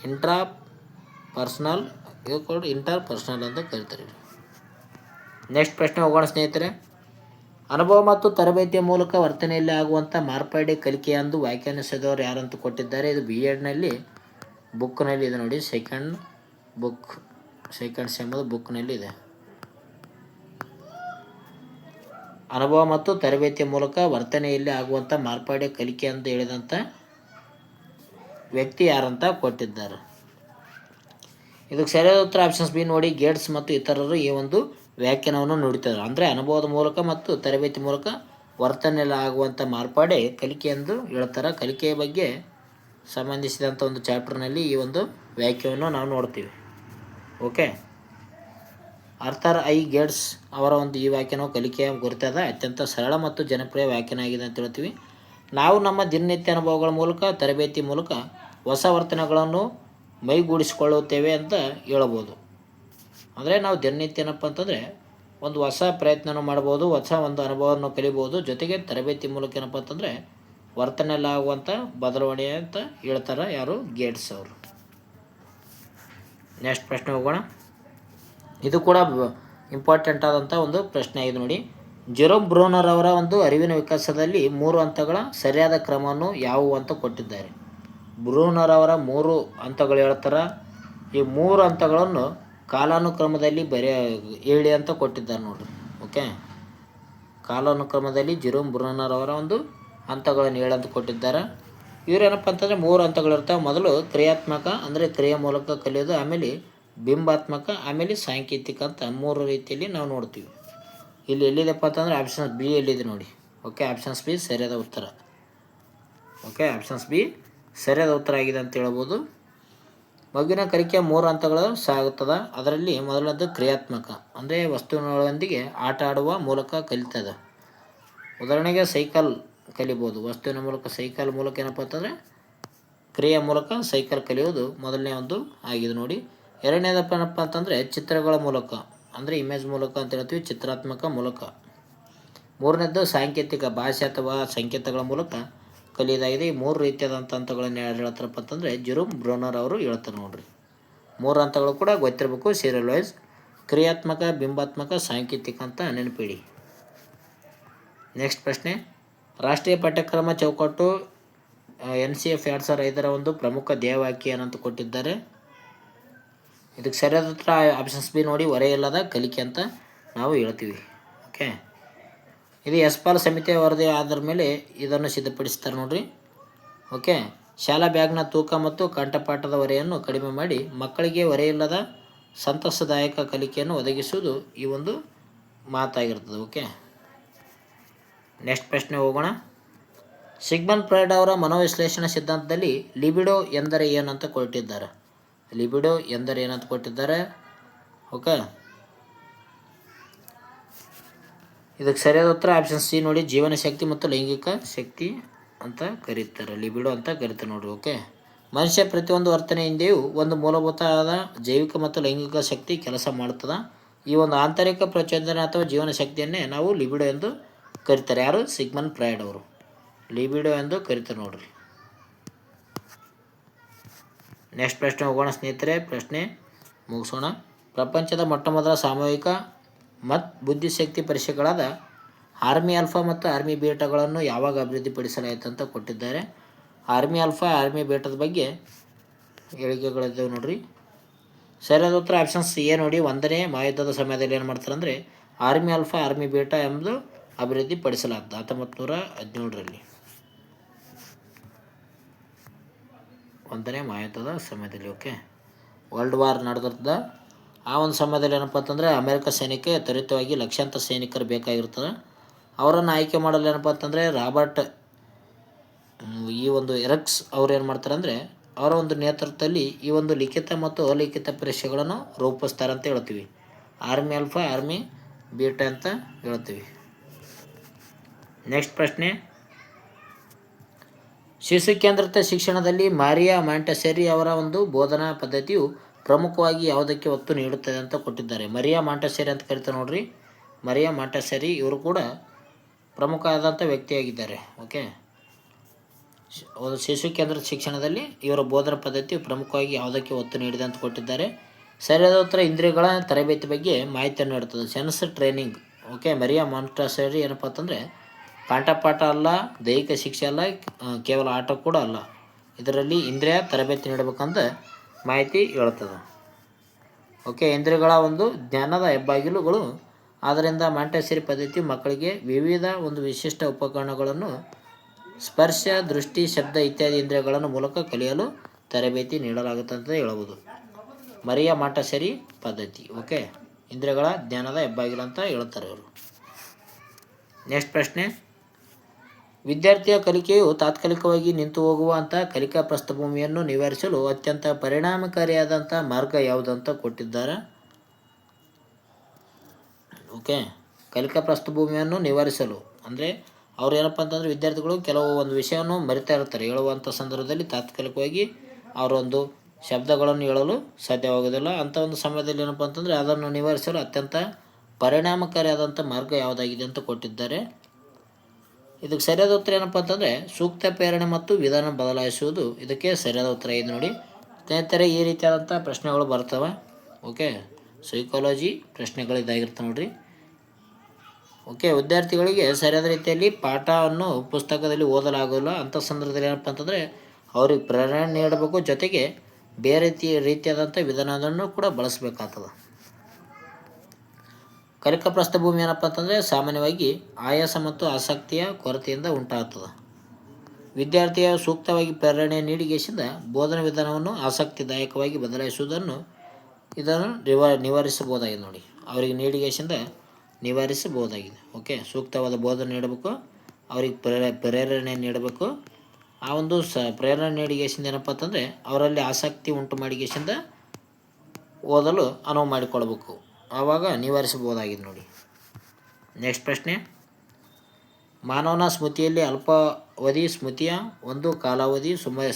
ಇಂಟ್ರಾಪರ್ಸನಲ್ ಇಂಟರ್ಪರ್ಸನಲ್ ಅಂತ ಕರಿತಾರೆ. ನೆಕ್ಸ್ಟ್ ಪ್ರಶ್ನೆ ಹೋಗೋಣ ಸ್ನೇಹಿತರೆ. ಅನುಭವ ಮತ್ತು ತರಬೇತಿಯ ಮೂಲಕ ವರ್ತನೆಯಲ್ಲಿ ಆಗುವಂಥ ಮಾರ್ಪಾಡಿ ಕಲಿಕೆ ಎಂದು ವ್ಯಾಖ್ಯಾನಿಸಿದವರು ಯಾರಂತ ಕೊಟ್ಟಿದ್ದಾರೆ. ಇದು BEdನಲ್ಲಿ ಬುಕ್ನಲ್ಲಿ ಇದೆ ನೋಡಿ, ಸೆಕೆಂಡ್ ಸೆಮ್ಮದು ಬುಕ್ನಲ್ಲಿ ಇದೆ. ಅನುಭವ ಮತ್ತು ತರಬೇತಿಯ ಮೂಲಕ ವರ್ತನೆಯಲ್ಲಿ ಆಗುವಂಥ ಮಾರ್ಪಾಡಿ ಕಲಿಕೆ ಅಂತ ಹೇಳಿದಂಥ ವ್ಯಕ್ತಿ ಯಾರಂತ ಕೊಟ್ಟಿದ್ದಾರೆ. ಇದಕ್ಕೆ ಸರಿಯಾದ ಉತ್ತರ ಆಪ್ಷನ್ಸ್ ಬಿ ನೋಡಿ, ಗೇಟ್ಸ್ ಮತ್ತು ಇತರರು ಈ ಒಂದು ವ್ಯಾಖ್ಯಾನವನ್ನು ನುಡಿತಾರೆ. ಅಂದರೆ ಅನುಭವದ ಮೂಲಕ ಮತ್ತು ತರಬೇತಿ ಮೂಲಕ ವರ್ತನೆಯಲ್ಲಿ ಆಗುವಂಥ ಮಾರ್ಪಾಡೆ ಕಲಿಕೆ ಎಂದು ಹೇಳ್ತಾರೆ. ಕಲಿಕೆಯ ಬಗ್ಗೆ ಸಂಬಂಧಿಸಿದಂಥ ಒಂದು ಚಾಪ್ಟರ್ನಲ್ಲಿ ಈ ಒಂದು ವ್ಯಾಖ್ಯಾನವನ್ನು ನಾವು ನೋಡ್ತೀವಿ. ಓಕೆ, ಆರ್ಥರ್ ಗೇಟ್ಸ್ ಅವರ ಒಂದು ಈ ವ್ಯಾಖ್ಯಾನವು ಕಲಿಕೆಯ ಕುರಿತಾದ ಅತ್ಯಂತ ಸರಳ ಮತ್ತು ಜನಪ್ರಿಯ ವ್ಯಾಖ್ಯಾನ ಆಗಿದೆ ಅಂತ ಹೇಳ್ತೀವಿ. ನಾವು ನಮ್ಮ ದಿನನಿತ್ಯ ಅನುಭವಗಳ ಮೂಲಕ, ತರಬೇತಿ ಮೂಲಕ ಹೊಸ ವರ್ತನೆಗಳನ್ನು ಮೈಗೂಡಿಸಿಕೊಳ್ಳುತ್ತೇವೆ ಅಂತ ಹೇಳ್ಬೋದು. ಅಂದರೆ ನಾವು ದಿನನಿತ್ಯ ಏನಪ್ಪ ಅಂತಂದರೆ ಒಂದು ಹೊಸ ಪ್ರಯತ್ನ ಮಾಡ್ಬೋದು, ಹೊಸ ಒಂದು ಅನುಭವವನ್ನು ಕಲಿಬೋದು, ಜೊತೆಗೆ ತರಬೇತಿ ಮೂಲಕ ಏನಪ್ಪ ಅಂತಂದರೆ ವರ್ತನೆಯಲ್ಲಿ ಆಗುವಂಥ ಬದಲಾವಣೆ ಅಂತ ಹೇಳ್ತಾರೆ ಯಾರು, ಗೇಟ್ಸ್ ಅವರು. ನೆಕ್ಸ್ಟ್ ಪ್ರಶ್ನೆ ಹೋಗೋಣ. ಇದು ಕೂಡ ಇಂಪಾರ್ಟೆಂಟ್ ಆದಂಥ ಒಂದು ಪ್ರಶ್ನೆ ಆಗಿದೆ ನೋಡಿ. ಜೆರೋಮ್ ಬ್ರೂನರ್ ಅವರ ಒಂದು ಅರಿವಿನ ವಿಕಾಸದಲ್ಲಿ 3 ಹಂತಗಳ ಸರಿಯಾದ ಕ್ರಮವನ್ನು ಯಾವುವು ಅಂತ ಕೊಟ್ಟಿದ್ದಾರೆ. ಬ್ರೂನರ್ ಅವರ 3 ಹಂತಗಳು ಹೇಳ್ತಾರೆ. ಈ 3 ಹಂತಗಳನ್ನು ಕಾಲಾನುಕ್ರಮದಲ್ಲಿ ಹೇಳಿ ಅಂತ ಕೊಟ್ಟಿದ್ದಾರೆ ನೋಡ್ರಿ. ಓಕೆ, ಕಾಲಾನುಕ್ರಮದಲ್ಲಿ ಜೆರೋಮ್ ಬ್ರೂನರ್ ಅವರ ಒಂದು ಹಂತಗಳನ್ನು ಹೇಳಂತ ಕೊಟ್ಟಿದ್ದಾರೆ. ಇವರೇನಪ್ಪ ಅಂತಂದರೆ 3 ಹಂತಗಳಿರ್ತಾವೆ. ಮೊದಲು ಕ್ರಿಯಾತ್ಮಕ ಅಂದರೆ ಕ್ರಿಯೆ ಮೂಲಕ ಕಲಿಯೋದು, ಆಮೇಲೆ ಬಿಂಬಾತ್ಮಕ, ಆಮೇಲೆ ಸಾಂಕೇತಿಕ ಅಂತ 3 ರೀತಿಯಲ್ಲಿ ನಾವು ನೋಡ್ತೀವಿ. ಇಲ್ಲಿ ಎಲ್ಲಿದೆಪ್ಪ ಅಂತಂದರೆ ಆಪ್ಷನ್ಸ್ ಬಿ ಎಲ್ಲಿದೆ ನೋಡಿ. ಓಕೆ, ಆಪ್ಷನ್ಸ್ ಬಿ ಸರಿಯಾದ ಉತ್ತರ. ಓಕೆ, ಆಪ್ಷನ್ಸ್ ಬಿ ಸರಿಯಾದ ಉತ್ತರ ಆಗಿದೆ ಅಂತ ಹೇಳ್ಬೋದು. ಮಗುವಿನ ಕಲಿಕೆ 3 ಹಂತಗಳು ಸಾಗುತ್ತದೆ. ಅದರಲ್ಲಿ ಮೊದಲನೇದು ಕ್ರಿಯಾತ್ಮಕ ಅಂದರೆ ವಸ್ತುವಿನೊಂದಿಗೆ ಆಟ ಆಡುವ ಮೂಲಕ ಕಲಿತದೆ. ಉದಾಹರಣೆಗೆ ಸೈಕಲ್ ಕಲಿಬೋದು. ವಸ್ತುವಿನ ಮೂಲಕ ಸೈಕಲ್ ಮೂಲಕ ಏನಪ್ಪ ಅಂತಂದರೆ ಕ್ರಿಯೆ ಮೂಲಕ ಸೈಕಲ್ ಕಲಿಯೋದು ಮೊದಲನೇ ಒಂದು ಆಗಿದೆ ನೋಡಿ. ಎರಡನೇದಪ್ಪ ಏನಪ್ಪ ಅಂತಂದರೆ ಚಿತ್ರಗಳ ಮೂಲಕ ಅಂದರೆ ಇಮೇಜ್ ಮೂಲಕ ಅಂತ ಹೇಳ್ತೀವಿ, ಚಿತ್ರಾತ್ಮಕ ಮೂಲಕ. ಮೂರನೇದು ಸಾಂಕೇತಿಕ ಭಾಷೆ ಅಥವಾ ಸಂಕೇತಗಳ ಮೂಲಕ ಕಲಿಯೋದಾಗಿದೆ. ಈ 3 ರೀತಿಯಾದಂಥ ಹಂತಗಳನ್ನು ಯಾರು ಹೇಳ್ತಾರಪ್ಪ ಅಂತಂದರೆ ಜೆರೋಮ್ ಬ್ರೂನರ್ ಅವರು ಹೇಳ್ತಾರೆ ನೋಡ್ರಿ. 3 ಹಂತಗಳು ಕೂಡ ಗೊತ್ತಿರಬೇಕು ಸೀರಿಯಲ್ ವೈಸ್. ಕ್ರಿಯಾತ್ಮಕ, ಬಿಂಬಾತ್ಮಕ, ಸಾಂಕೇತಿಕ ಅಂತ ನೆನಪಿಡಿ. ನೆಕ್ಸ್ಟ್ ಪ್ರಶ್ನೆ, ರಾಷ್ಟ್ರೀಯ ಪಠ್ಯಕ್ರಮ ಚೌಕಟ್ಟು NCF 2005 ಒಂದು ಪ್ರಮುಖ ಧ್ಯೇಯವಾಕ್ಯ ಏನಂತ ಕೊಟ್ಟಿದ್ದಾರೆ. ಇದಕ್ಕೆ ಸರಿಯಾದ ಉತ್ತರ ಆಪ್ಷನ್ಸ್ ಬಿ ನೋಡಿ, ಹೊರೆಯಿಲ್ಲದ ಕಲಿಕೆ ಅಂತ ನಾವು ಹೇಳ್ತೀವಿ. ಓಕೆ, ಇದು ಯಶ್ಪಾಲ್ ಸಮಿತಿಯ ವರದಿ ಆಧಾರ ಮೇಲೆ ಇದನ್ನು ಸಿದ್ಧಪಡಿಸ್ತಾರೆ ನೋಡ್ರಿ. ಓಕೆ, ಶಾಲಾ ಬ್ಯಾಗ್ನ ತೂಕ ಮತ್ತು ಕಂಠಪಾಠದ ಹೊರೆಯನ್ನು ಕಡಿಮೆ ಮಾಡಿ ಮಕ್ಕಳಿಗೆ ಹೊರೆಯಿಲ್ಲದ ಸಂತಸದಾಯಕ ಕಲಿಕೆಯನ್ನು ಒದಗಿಸುವುದು ಈ ಒಂದು ಮಾತಾಗಿರ್ತದೆ. ಓಕೆ, ನೆಕ್ಸ್ಟ್ ಪ್ರಶ್ನೆ ಹೋಗೋಣ. ಸಿಗ್ಮಂಡ್ ಫ್ರಾಯ್ಡ್ ಅವರ ಮನೋವಿಶ್ಲೇಷಣಾ ಸಿದ್ಧಾಂತದಲ್ಲಿ ಲಿಬಿಡೋ ಎಂದರೆ ಏನಂತ ಕೊಟ್ಟಿದ್ದಾರೆ. ಲಿಬಿಡೋ ಎಂದರೆ ಏನಂತ ಕೊಟ್ಟಿದ್ದಾರೆ. ಓಕೆ, ಇದಕ್ಕೆ ಸರಿಯಾದ ಉತ್ತರ ಆಪ್ಷನ್ ಸಿ ನೋಡಿ, ಜೀವನ ಶಕ್ತಿ ಮತ್ತು ಲೈಂಗಿಕ ಶಕ್ತಿ ಅಂತ ಕರೀತಾರೆ, ಲಿಬಿಡೋ ಅಂತ ಕರೀತಾರೆ ನೋಡ್ರಿ. ಓಕೆ, ಮನುಷ್ಯ ಪ್ರತಿಯೊಂದು ವರ್ತನೆ ಹಿಂದೆಯೂ ಒಂದು ಮೂಲಭೂತವಾದ ಜೈವಿಕ ಮತ್ತು ಲೈಂಗಿಕ ಶಕ್ತಿ ಕೆಲಸ ಮಾಡುತ್ತದೆ. ಈ ಒಂದು ಆಂತರಿಕ ಪ್ರಚೋದನೆ ಅಥವಾ ಜೀವನ ಶಕ್ತಿಯನ್ನೇ ನಾವು ಲಿಬಿಡೋ ಎಂದು ಕರೀತಾರೆ. ಯಾರು? ಸಿಗ್ಮಂಡ್ ಫ್ರಾಯ್ಡ್ ಅವರು ಲಿಬಿಡೋ ಎಂದು ಕರೀತಾರೆ ನೋಡ್ರಿ. ನೆಕ್ಸ್ಟ್ ಪ್ರಶ್ನೆ ಹೋಗೋಣ ಸ್ನೇಹಿತರೆ, ಪ್ರಶ್ನೆ ಮುಗಿಸೋಣ. ಪ್ರಪಂಚದ ಮೊಟ್ಟಮೊದಲ ಸಾಮೂಹಿಕ ಮತ್ತು ಬುದ್ಧಿಶಕ್ತಿ ಪರೀಕ್ಷೆಗಳಾದ ಆರ್ಮಿ ಆಲ್ಫಾ ಮತ್ತು ಆರ್ಮಿ ಬೀಟಾಗಳನ್ನು ಯಾವಾಗ ಅಭಿವೃದ್ಧಿಪಡಿಸಲಾಯಿತು ಅಂತ ಕೊಟ್ಟಿದ್ದಾರೆ. ಆರ್ಮಿ ಆಲ್ಫಾ, ಆರ್ಮಿ ಬೀಟಾದ ಬಗ್ಗೆ ಹೇಳಿಕೆಗಳಿದ್ದಾವೆ ನೋಡ್ರಿ. ಸರಿಯಾದ ಉತ್ತರ ಆಪ್ಷನ್ ಸಿ ನೋಡಿ, 1ನೇ ಮಹಾಯುದ್ಧದ ಸಮಯದಲ್ಲಿ ಏನು ಮಾಡ್ತಾರೆ ಅಂದರೆ ಆರ್ಮಿ ಆಲ್ಫಾ, ಆರ್ಮಿ ಬೀಟಾ ಎಂಬುದು ಅಭಿವೃದ್ಧಿಪಡಿಸಲಾಗ್ತದೆ 1917ರಲ್ಲಿ, 1ನೇ ಮಹಾಯುದ್ಧದ ಸಮಯದಲ್ಲಿ. ಓಕೆ, ವರ್ಲ್ಡ್ ವಾರ್ ನಡೆದಿರ್ತದೆ. ಆ ಒಂದು ಸಮಯದಲ್ಲಿ ಏನಪ್ಪ ಅಂತಂದರೆ ಅಮೆರಿಕ ಸೈನ್ಯಕ್ಕೆ ತ್ವರಿತವಾಗಿ ಲಕ್ಷಾಂತರ ಸೈನಿಕರು ಬೇಕಾಗಿರ್ತದೆ. ಅವರನ್ನು ಆಯ್ಕೆ ಮಾಡಲು ಏನಪ್ಪ ಅಂತಂದರೆ ರಾಬರ್ಟ್ ಈ ಒಂದು ಎರಕ್ಸ್ ಅವ್ರು ಏನು ಮಾಡ್ತಾರೆ ಅಂದರೆ ಅವರ ಒಂದು ನೇತೃತ್ವದಲ್ಲಿ ಈ ಒಂದು ಲಿಖಿತ ಮತ್ತು ಅಲಿಖಿತ ಪರೀಕ್ಷೆಗಳನ್ನು ರೂಪಿಸ್ತಾರೆ ಅಂತ ಹೇಳ್ತೀವಿ. ಆರ್ಮಿ ಆಲ್ಫಾ, ಆರ್ಮಿ ಬೀಟಾ ಅಂತ ಹೇಳ್ತೀವಿ. ನೆಕ್ಸ್ಟ್ ಪ್ರಶ್ನೆ, ಶಿಶು ಕೇಂದ್ರಿತ ಶಿಕ್ಷಣದಲ್ಲಿ ಮಾರಿಯಾ ಮಾಂಟೆಸರಿ ಅವರ ಒಂದು ಬೋಧನಾ ಪದ್ಧತಿಯು ಪ್ರಮುಖವಾಗಿ ಯಾವುದಕ್ಕೆ ಒತ್ತು ನೀಡುತ್ತದೆ ಅಂತ ಕೊಟ್ಟಿದ್ದಾರೆ. ಮರಿಯಾ ಮಾಂಟೆಸರಿ ಅಂತ ಕರಿತಾರೆ ನೋಡ್ರಿ. ಮರಿಯಾ ಮಾಂಟೆಸರಿ ಇವರು ಕೂಡ ಪ್ರಮುಖ ಆದಂಥ ವ್ಯಕ್ತಿಯಾಗಿದ್ದಾರೆ. ಓಕೆ, ಒಂದು ಶಿಶು ಕೇಂದ್ರಿತ ಶಿಕ್ಷಣದಲ್ಲಿ ಇವರ ಬೋಧನಾ ಪದ್ಧತಿಯು ಪ್ರಮುಖವಾಗಿ ಯಾವುದಕ್ಕೆ ಒತ್ತು ನೀಡಿದೆ ಅಂತ ಕೊಟ್ಟಿದ್ದಾರೆ. ಸರಿಯಾದ ಉತ್ತರ ಇಂದ್ರಿಯಗಳ ತರಬೇತಿ ಬಗ್ಗೆ ಮಾಹಿತಿಯನ್ನು ನೀಡುತ್ತದೆ, sense training. Okay, Maria Montessori ಏನಪ್ಪ ಅಂತಂದರೆ ಪಾಠ ಅಲ್ಲ, ದೈಹಿಕ ಶಿಕ್ಷೆ ಅಲ್ಲ, ಕೇವಲ ಆಟ ಕೂಡ ಅಲ್ಲ, ಇದರಲ್ಲಿ ಇಂದ್ರಿಯ ತರಬೇತಿ ನೀಡಬೇಕಂತ ಮಾಹಿತಿ ಹೇಳ್ತದೆ. ಓಕೆ, ಇಂದ್ರಿಯಗಳ ಒಂದು ಜ್ಞಾನದ ಹೆಬ್ಬಾಗಿಲುಗಳು. ಆದ್ದರಿಂದ ಮಾಂಟೆಸರಿ ಪದ್ಧತಿ ಮಕ್ಕಳಿಗೆ ವಿವಿಧ ಒಂದು ವಿಶಿಷ್ಟ ಉಪಕರಣಗಳನ್ನು ಸ್ಪರ್ಶ, ದೃಷ್ಟಿ, ಶಬ್ದ ಇತ್ಯಾದಿ ಇಂದ್ರಿಯಗಳನ್ನು ಮೂಲಕ ಕಲಿಯಲು ತರಬೇತಿ ನೀಡಲಾಗುತ್ತೆ ಅಂತ ಹೇಳ್ಬೋದು. ಮರಿಯಾ ಮಾಂಟೆಸರಿ ಪದ್ಧತಿ. ಓಕೆ, ಇಂದ್ರಿಯಗಳ ಜ್ಞಾನದ ಹೆಬ್ಬಾಗಿಲು ಅಂತ ಹೇಳ್ತಾರೆ ಇವರು. ನೆಕ್ಸ್ಟ್ ಪ್ರಶ್ನೆ, ವಿದ್ಯಾರ್ಥಿಯ ಕಲಿಕೆಯು ತಾತ್ಕಾಲಿಕವಾಗಿ ನಿಂತು ಹೋಗುವಂಥ ಕಲಿಕಾ ಪ್ರಸ್ಥಭೂಮಿಯನ್ನು ನಿವಾರಿಸಲು ಅತ್ಯಂತ ಪರಿಣಾಮಕಾರಿಯಾದಂಥ ಮಾರ್ಗ ಯಾವುದು ಅಂತ ಕೊಟ್ಟಿದ್ದಾರೆ. ಓಕೆ, ಕಲಿಕಾ ಪ್ರಸ್ಥಭೂಮಿಯನ್ನು ನಿವಾರಿಸಲು ಅಂದರೆ ಅವ್ರು ಏನಪ್ಪ ಅಂತಂದರೆ ವಿದ್ಯಾರ್ಥಿಗಳು ಕೆಲವು ಒಂದು ವಿಷಯವನ್ನು ಮರಿತಾ ಇರ್ತಾರೆ. ಹೇಳುವಂಥ ಸಂದರ್ಭದಲ್ಲಿ ತಾತ್ಕಾಲಿಕವಾಗಿ ಅವರೊಂದು ಶಬ್ದಗಳನ್ನು ಹೇಳಲು ಸಾಧ್ಯವಾಗೋದಿಲ್ಲ. ಅಂಥ ಒಂದು ಸಮಯದಲ್ಲಿ ಏನಪ್ಪ ಅಂತಂದರೆ ಅದನ್ನು ನಿವಾರಿಸಲು ಅತ್ಯಂತ ಪರಿಣಾಮಕಾರಿಯಾದಂಥ ಮಾರ್ಗ ಯಾವುದಾಗಿದೆ ಅಂತ ಕೊಟ್ಟಿದ್ದಾರೆ. ಇದಕ್ಕೆ ಸರಿಯಾದ ಉತ್ತರ ಏನಪ್ಪ ಅಂತಂದರೆ ಸೂಕ್ತ ಪ್ರೇರಣೆ ಮತ್ತು ವಿಧಾನ ಬದಲಾಯಿಸುವುದು ಇದಕ್ಕೆ ಸರಿಯಾದ ಉತ್ತರ ಇದೆ ನೋಡಿ. ಸ್ನೇಹಿತರೆ, ಈ ರೀತಿಯಾದಂಥ ಪ್ರಶ್ನೆಗಳು ಬರ್ತವೆ. ಓಕೆ, ಸೈಕಾಲಜಿ ಪ್ರಶ್ನೆಗಳಿದ್ದಾಗಿರ್ತವೆ ನೋಡಿರಿ. ಓಕೆ, ವಿದ್ಯಾರ್ಥಿಗಳಿಗೆ ಸರಿಯಾದ ರೀತಿಯಲ್ಲಿ ಪಾಠವನ್ನು ಪುಸ್ತಕದಲ್ಲಿ ಓದಲಾಗೋಲ್ಲ. ಅಂಥ ಸಂದರ್ಭದಲ್ಲಿ ಏನಪ್ಪ ಅಂತಂದರೆ ಅವ್ರಿಗೆ ಪ್ರೇರಣೆ ನೀಡಬೇಕು, ಜೊತೆಗೆ ಬೇರೆ ರೀತಿಯಾದಂಥ ವಿಧಾನವನ್ನು ಕೂಡ ಬಳಸಬೇಕಾಗ್ತದೆ. ಕಲಿಕಾ ಪ್ರಸ್ಥಭೂಮಿ ಏನಪ್ಪ ಅಂತಂದರೆ ಸಾಮಾನ್ಯವಾಗಿ ಆಯಾಸ ಮತ್ತು ಆಸಕ್ತಿಯ ಕೊರತೆಯಿಂದ ಉಂಟಾಗ್ತದೆ. ವಿದ್ಯಾರ್ಥಿಯ ಸೂಕ್ತವಾಗಿ ಪ್ರೇರಣೆ ನೀಡಿಗೆಸಿಂದ ಬೋಧನಾ ವಿಧಾನವನ್ನು ಆಸಕ್ತಿದಾಯಕವಾಗಿ ಬದಲಾಯಿಸುವುದನ್ನು ಇದನ್ನು ನಿವಾರಿಸಬಹುದಾಗಿದೆ ನೋಡಿ. ಅವರಿಗೆ ನೀಡಿಗೆಸಿಂದ ನಿವಾರಿಸಬಹುದಾಗಿದೆ. ಓಕೆ, ಸೂಕ್ತವಾದ ಬೋಧನೆ ನೀಡಬೇಕು, ಅವ್ರಿಗೆ ಪ್ರೇರಣೆ ನೀಡಬೇಕು. ಆ ಒಂದು ಪ್ರೇರಣೆ ನೀಡಿಗೆಸಿಂದ ಏನಪ್ಪ ಅಂತಂದರೆ ಅವರಲ್ಲಿ ಆಸಕ್ತಿ ಉಂಟು ಮಾಡಿಗೆಸಿಂದ ಓದಲು ಅನುವು ಮಾಡಿಕೊಳ್ಬೇಕು, ಆವಾಗ ನಿವಾರಿಸಬಹುದಾಗಿದೆ ನೋಡಿ. ನೆಕ್ಸ್ಟ್ ಪ್ರಶ್ನೆ, ಮಾನವನ ಸ್ಮೃತಿಯಲ್ಲಿ ಅಲ್ಪಾವಧಿ ಸ್ಮೃತಿಯ ಒಂದು ಕಾಲಾವಧಿ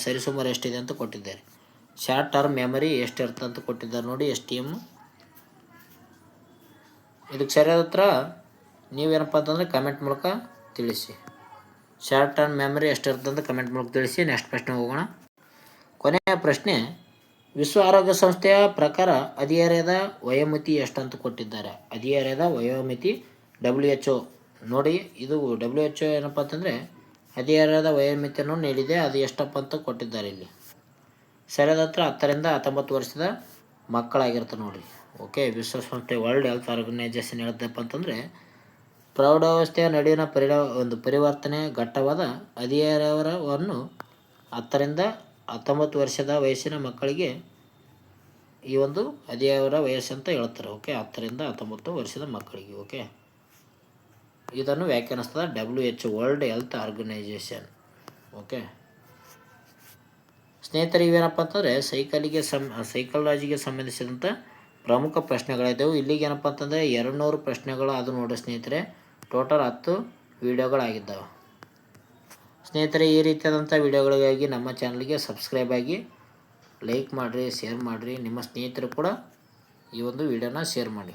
ಸರಿಸುಮಾರು ಎಷ್ಟಿದೆ ಅಂತ ಕೊಟ್ಟಿದ್ದಾರೆ. ಶಾರ್ಟ್ ಟರ್ಮ್ ಮೆಮರಿ ಎಷ್ಟಿರುತ್ತೆ ಅಂತ ಕೊಟ್ಟಿದ್ದಾರೆ ನೋಡಿ, STM. ಇದಕ್ಕೆ ಸರಿಯಾದ ಉತ್ತರ ನೀವೇನಪ್ಪ ಅಂತಂದರೆ ಕಮೆಂಟ್ ಮೂಲಕ ತಿಳಿಸಿ. ಶಾರ್ಟ್ ಟರ್ಮ್ ಮೆಮರಿ ಎಷ್ಟಿರುತ್ತೆ ಅಂತ ಕಮೆಂಟ್ ಮೂಲಕ ತಿಳಿಸಿ. ನೆಕ್ಸ್ಟ್ ಪ್ರಶ್ನೆ ಹೋಗೋಣ. ಕೊನೆಯ ಪ್ರಶ್ನೆ, ವಿಶ್ವ ಆರೋಗ್ಯ ಸಂಸ್ಥೆಯ ಪ್ರಕಾರ ಹದಿಹರೆಯದ ವಯೋಮಿತಿ ಎಷ್ಟು ಅಂತ ಕೊಟ್ಟಿದ್ದಾರೆ. ಹದಿಹರೆಯದ ವಯೋಮಿತಿ WHO ನೋಡಿ, ಇದು WHO ಏನಪ್ಪ ಅಂತಂದರೆ ಹದಿಹರೆಯದ ವಯೋಮಿತಿಯನ್ನು ನೀಡಿದೆ. ಅದು ಎಷ್ಟಪ್ಪ ಅಂತ ಕೊಟ್ಟಿದ್ದಾರೆ ಇಲ್ಲಿ. ಸರಿಯಾದ ಉತ್ತರ 10 ರಿಂದ 19 ವರ್ಷದ ಮಕ್ಕಳಾಗಿರ್ತಾರೆ ನೋಡಿ. ಓಕೆ, ವಿಶ್ವಸಂಸ್ಥೆ ವರ್ಲ್ಡ್ ಹೆಲ್ತ್ ಆರ್ಗನೈಜೇಷನ್ ಹೇಳ್ತಪ್ಪ ಅಂತಂದರೆ ಪ್ರೌಢಾವಸ್ಥೆಯ ನಡುವಿನ ಪರಿವರ್ತನೆ ಘಟ್ಟವಾದ ಹದಿಹರೆಯವನ್ನು 10 ರಿಂದ 19 ವರ್ಷದ ವಯಸ್ಸಿನ ಮಕ್ಕಳಿಗೆ ಈ ಒಂದು ಹದಿಹರೆಯ ವಯಸ್ಸು ಅಂತ ಹೇಳ್ತಾರೆ. ಓಕೆ, 10 ರಿಂದ 19 ವರ್ಷದ ಮಕ್ಕಳಿಗೆ. ಓಕೆ, ಇದನ್ನು ವ್ಯಾಖ್ಯಾನಿಸ್ತದೆ WHO world health organization. Okay ಸ್ನೇಹಿತರೆ, ಇವೇನಪ್ಪ ಅಂತಂದರೆ ಸೈಕಾಲಜಿಗೆ ಸಂಬಂಧಿಸಿದಂಥ ಪ್ರಮುಖ ಪ್ರಶ್ನೆಗಳಿದ್ದವು. ಇಲ್ಲಿಗೆ ಏನಪ್ಪ ಅಂತಂದರೆ 200 ಪ್ರಶ್ನೆಗಳು ಅದು ನೋಡಿ ಸ್ನೇಹಿತರೆ. ಟೋಟಲ್ 10 ವಿಡಿಯೋಗಳಾಗಿದ್ದಾವೆ. ಸ್ನೇಹಿತರೆ, ಈ ರೀತಿಯಾದಂಥ ವಿಡಿಯೋಗಳಿಗಾಗಿ ನಮ್ಮ ಚಾನಲ್ಗೆ ಸಬ್ಸ್ಕ್ರೈಬ್ ಆಗಿ, ಲೈಕ್ ಮಾಡಿರಿ, ಶೇರ್ ಮಾಡಿರಿ. ನಿಮ್ಮ ಸ್ನೇಹಿತರು ಕೂಡ ಈ ಒಂದು ವಿಡಿಯೋನ ಶೇರ್ ಮಾಡಿ.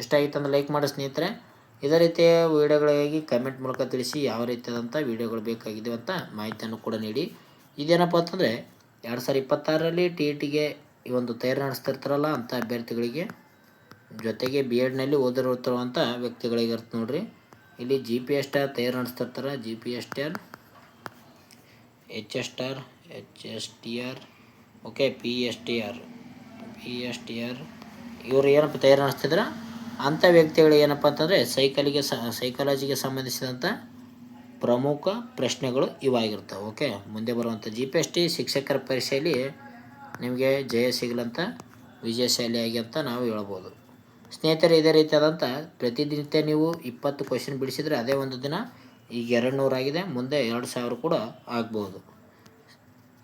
ಇಷ್ಟ ಆಗಿತ್ತು ಅಂದರೆ ಲೈಕ್ ಮಾಡಿ ಸ್ನೇಹಿತರೆ. ಇದೇ ರೀತಿಯ ವಿಡಿಯೋಗಳಿಗಾಗಿ ಕಮೆಂಟ್ ಮೂಲಕ ತಿಳಿಸಿ ಯಾವ ರೀತಿಯಾದಂಥ ವಿಡಿಯೋಗಳು ಬೇಕಾಗಿದೆ ಅಂತ ಮಾಹಿತಿಯನ್ನು ಕೂಡ ನೀಡಿ. ಇದೇನಪ್ಪ ಅಂತಂದರೆ 2026ರಲ್ಲಿ TETಗೆ ಈ ಒಂದು ತಯಾರಿ ನಡೆಸ್ತಿರ್ತಾರಲ್ಲ ಅಂಥ ಅಭ್ಯರ್ಥಿಗಳಿಗೆ, ಜೊತೆಗೆ BEdನಲ್ಲಿ ಓದಿರುತ್ತಿರುವಂಥ ವ್ಯಕ್ತಿಗಳಿಗೆ ಇರುತ್ತೆ ನೋಡಿರಿ. ಇಲ್ಲಿ GPS ಸ್ಟಾರ್ ತಯಾರಿ ನಡೆಸ್ತಿರ್ತಾರೆ. GPS star, HS star, HSTR, okay, PSTR ಇವರು ಏನಪ್ಪ ತಯಾರಿ ನಡೆಸ್ತಿದ್ರೆ ಅಂಥ ವ್ಯಕ್ತಿಗಳು ಏನಪ್ಪ ಅಂತಂದರೆ ಸೈಕಾಲಜಿಗೆ ಸಂಬಂಧಿಸಿದಂಥ ಪ್ರಮುಖ ಪ್ರಶ್ನೆಗಳು ಇವಾಗಿರ್ತವೆ. ಓಕೆ, ಮುಂದೆ ಬರುವಂಥ GPST ಶಿಕ್ಷಕರ ಪರೀಕ್ಷೆಯಲ್ಲಿ ನಿಮಗೆ ಜಯ ಸಿಗಲಂತ ವಿಜಯಶಾಲಿಯಾಗಿ ಅಂತ ನಾವು ಹೇಳ್ಬೋದು. ಸ್ನೇಹಿತರೆ, ಇದೇ ರೀತಿಯಾದಂಥ ಪ್ರತಿನಿತ್ಯ ನೀವು 20 ಕ್ವಶನ್ ಬಿಡಿಸಿದರೆ ಅದೇ ಒಂದು ದಿನ ಈಗ 200 ಆಗಿದೆ, ಮುಂದೆ 2000 ಕೂಡ ಆಗ್ಬೋದು.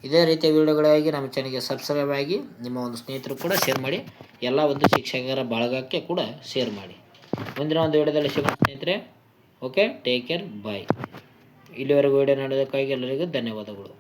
ಇದೇ ರೀತಿಯ ವಿಡಿಯೋಗಳಾಗಿ ನಮ್ಮ ಚಾನಲ್ಗೆ ಸಬ್ಸ್ಕ್ರೈಬ್ ಆಗಿ ನಿಮ್ಮ ಒಂದು ಸ್ನೇಹಿತರು ಕೂಡ ಶೇರ್ ಮಾಡಿ. ಎಲ್ಲ ಒಂದು ಶಿಕ್ಷಕರ ಬಳಗಕ್ಕೆ ಕೂಡ ಶೇರ್ ಮಾಡಿ. ಮುಂದಿನ ಒಂದು ವಿಡಿಯೋದಲ್ಲಿ ಸಿಗೋಣ ಸ್ನೇಹಿತರೆ. ಓಕೆ, ಟೇಕ್ ಕೇರ್, ಬಾಯ್. ಇಲ್ಲಿವರೆಗೂ ವಿಡಿಯೋ ನೋಡೋದಕ್ಕಾಗಿ ಎಲ್ಲರಿಗೂ ಧನ್ಯವಾದಗಳು.